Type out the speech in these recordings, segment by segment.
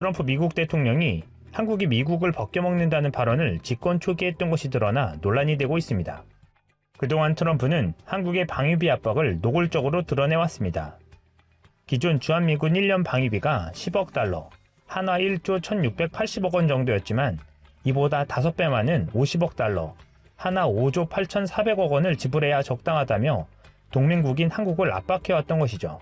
트럼프 미국 대통령이 한국이 미국을 벗겨먹는다는 발언을 집권 초기에 했던 것이 드러나 논란이 되고 있습니다. 그동안 트럼프는 한국의 방위비 압박을 노골적으로 드러내왔습니다. 기존 주한미군 1년 방위비가 10억 달러, 한화 1조 1680억 원 정도였지만 이보다 5배 많은 50억 달러, 한화 5조 8400억 원을 지불해야 적당하다며 동맹국인 한국을 압박해왔던 것이죠.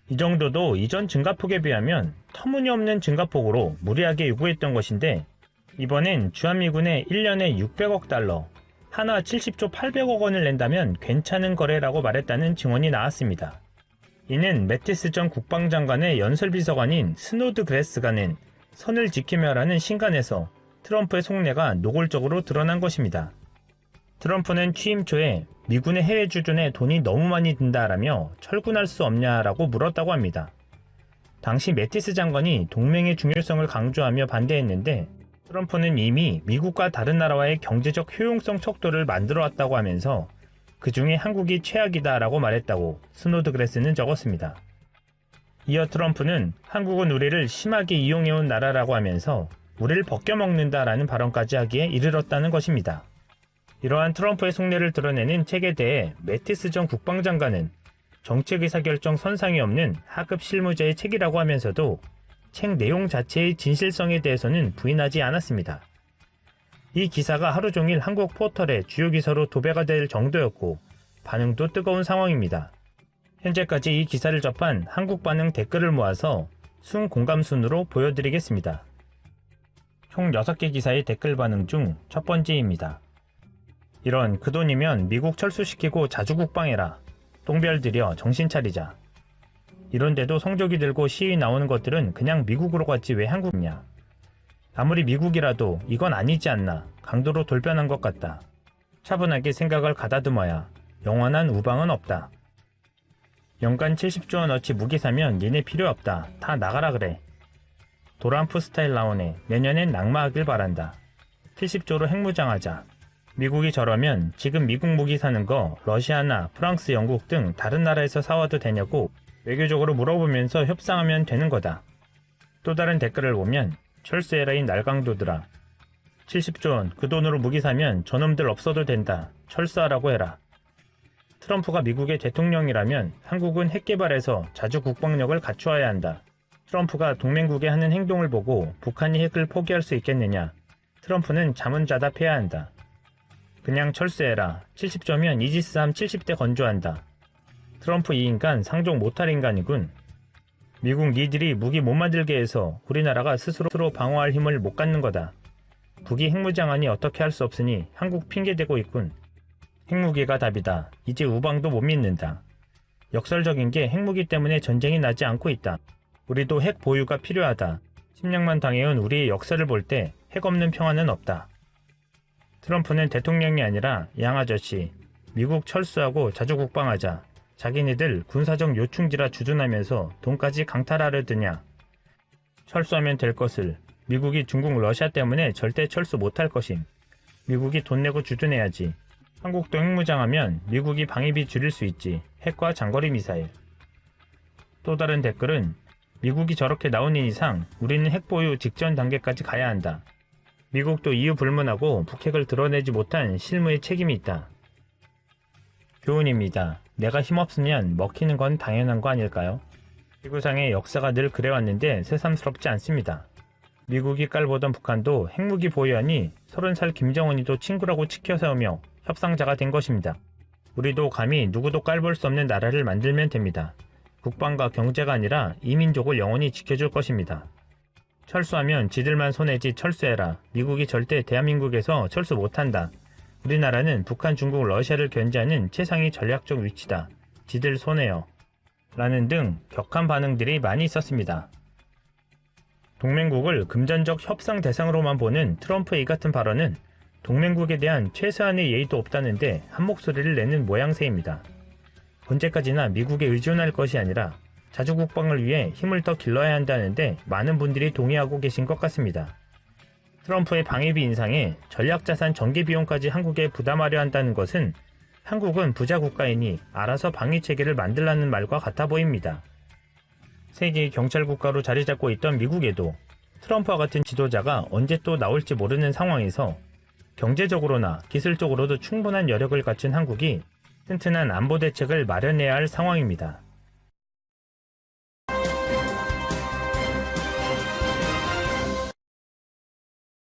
이 정도도 이전 증가폭에 비하면 터무니없는 증가폭으로 무리하게 요구했던 것인데 이번엔 주한미군에 1년에 600억 달러, 한화 70조 800억 원을 낸다면 괜찮은 거래라고 말했다는 증언이 나왔습니다. 이는 매티스 전 국방장관의 연설비서관인 스노드그래스가 낸 선을 지키며라는 신간에서 트럼프의 속내가 노골적으로 드러난 것입니다. 트럼프는 취임 초에 미군의 해외 주둔에 돈이 너무 많이 든다라며 철군할 수 없냐라고 물었다고 합니다. 당시 매티스 장관이 동맹의 중요성을 강조하며 반대했는데 트럼프는 이미 미국과 다른 나라와의 경제적 효용성 척도를 만들어왔다고 하면서 그 중에 한국이 최악이다라고 말했다고 스노드그래스는 적었습니다. 이어 트럼프는 한국은 우리를 심하게 이용해온 나라라고 하면서 우리를 벗겨먹는다라는 발언까지 하기에 이르렀다는 것입니다. 이러한 트럼프의 속내를 드러내는 책에 대해 매티스 전 국방장관은 정책 의사결정 선상이 없는 하급 실무자의 책이라고 하면서도 책 내용 자체의 진실성에 대해서는 부인하지 않았습니다. 이 기사가 하루 종일 한국 포털의 주요 기사로 도배가 될 정도였고 반응도 뜨거운 상황입니다. 현재까지 이 기사를 접한 한국 반응 댓글을 모아서 순 공감 순으로 보여드리겠습니다. 총 6개 기사의 댓글 반응 중 첫 번째입니다. 이런 그 돈이면 미국 철수시키고 자주국방해라. 똥별 들여 정신 차리자. 이런데도 성조기 들고 시위 나오는 것들은 그냥 미국으로 갔지 왜 한국이냐. 아무리 미국이라도 이건 아니지 않나. 강도로 돌변한 것 같다. 차분하게 생각을 가다듬어야 영원한 우방은 없다. 연간 70조 원어치 무기 사면 니네 필요 없다. 다 나가라 그래. 도란프 스타일 나오네. 내년엔 낙마하길 바란다. 70조로 핵무장하자. 미국이 저러면 지금 미국 무기 사는 거 러시아나 프랑스, 영국 등 다른 나라에서 사와도 되냐고 외교적으로 물어보면서 협상하면 되는 거다. 또 다른 댓글을 보면 철수해라인 날강도들아. 70조 원 그 돈으로 무기 사면 저놈들 없어도 된다. 철수하라고 해라. 트럼프가 미국의 대통령이라면 한국은 핵 개발에서 자주 국방력을 갖추어야 한다. 트럼프가 동맹국에 하는 행동을 보고 북한이 핵을 포기할 수 있겠느냐. 트럼프는 자문자답해야 한다. 그냥 철수해라. 70조면 이지스함 70대 건조한다. 트럼프 이 인간 상종 못할 인간이군. 미국 니들이 무기 못 만들게 해서 우리나라가 스스로 방어할 힘을 못 갖는 거다. 북이 핵무장하니 어떻게 할 수 없으니 한국 핑계대고 있군. 핵무기가 답이다. 이제 우방도 못 믿는다. 역설적인 게 핵무기 때문에 전쟁이 나지 않고 있다. 우리도 핵 보유가 필요하다. 침략만 당해온 우리의 역사를 볼 때 핵 없는 평화는 없다. 트럼프는 대통령이 아니라 양아저씨. 미국 철수하고 자주국방하자. 자기네들 군사적 요충지라 주둔하면서 돈까지 강탈하려드냐. 철수하면 될 것을. 미국이 중국 러시아 때문에 절대 철수 못할 것임. 미국이 돈 내고 주둔해야지. 한국도 핵무장하면 미국이 방위비 줄일 수 있지. 핵과 장거리 미사일. 또 다른 댓글은 미국이 저렇게 나오는 이상 우리는 핵 보유 직전 단계까지 가야 한다. 미국도 이유 불문하고 북핵을 드러내지 못한 실무의 책임이 있다. 교훈입니다. 내가 힘없으면 먹히는 건 당연한 거 아닐까요? 지구상의 역사가 늘 그래왔는데 새삼스럽지 않습니다. 미국이 깔보던 북한도 핵무기 보유하니 30살 김정은이도 친구라고 치켜세우며 협상자가 된 것입니다. 우리도 감히 누구도 깔볼 수 없는 나라를 만들면 됩니다. 국방과 경제가 아니라 이민족을 영원히 지켜줄 것입니다. 철수하면 지들만 손해지 철수해라. 미국이 절대 대한민국에서 철수 못한다. 우리나라는 북한, 중국, 러시아를 견제하는 최상위 전략적 위치다. 지들 손해요. 라는 등 격한 반응들이 많이 있었습니다. 동맹국을 금전적 협상 대상으로만 보는 트럼프의 이 같은 발언은 동맹국에 대한 최소한의 예의도 없다는데 한 목소리를 내는 모양새입니다. 언제까지나 미국에 의존할 것이 아니라 자주국방을 위해 힘을 더 길러야 한다는데 많은 분들이 동의하고 계신 것 같습니다. 트럼프의 방위비 인상에 전략자산 전개 비용까지 한국에 부담하려 한다는 것은 한국은 부자 국가이니 알아서 방위체계를 만들라는 말과 같아 보입니다. 세계의 경찰국가로 자리 잡고 있던 미국에도 트럼프와 같은 지도자가 언제 또 나올지 모르는 상황에서 경제적으로나 기술적으로도 충분한 여력을 갖춘 한국이 튼튼한 안보 대책을 마련해야 할 상황입니다.